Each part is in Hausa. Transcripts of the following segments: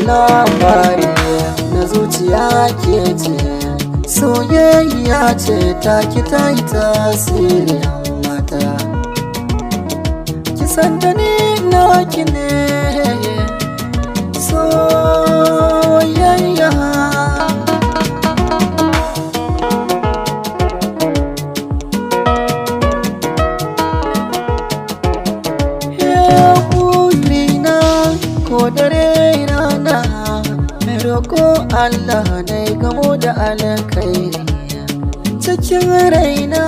labari na zuciya ke ce, soyayya ce ta ki ta yi tasiri mata. Kisan da ni naki ne soyayya. Ko dare rana mai roƙo Allah na gamo da alkhairi cikin raina,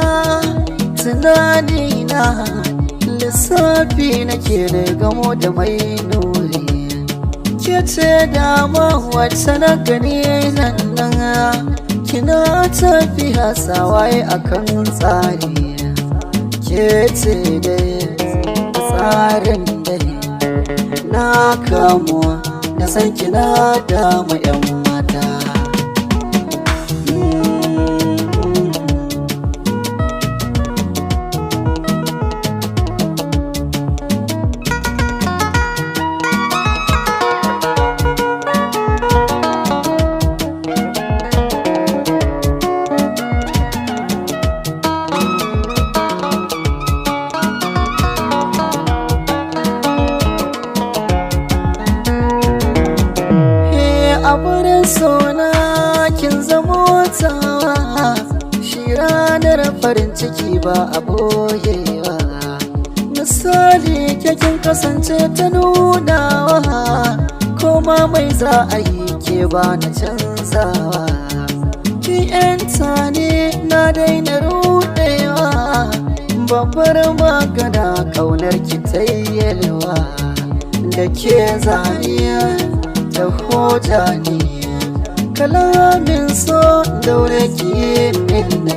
tunanina lissafi nake da gamo da mai nuri. Ke ce dama wacce na gani nan kina tafiya sawaye akan tsari. Ke ce dai tsarin dai na kamuwa da san kina dama 'yan mata. A wurin sona kin zamo tawa, shi ranar farin ciki ba a boyewa. Misali kin kasance ta nunawa, koma mai za a yi ke ba na canzawa. Ki yanta ne na daina rudewa, babbar magana kaunar ki tayyelwa. Da ke zaniya da hoja ne kalamin so daure ki min na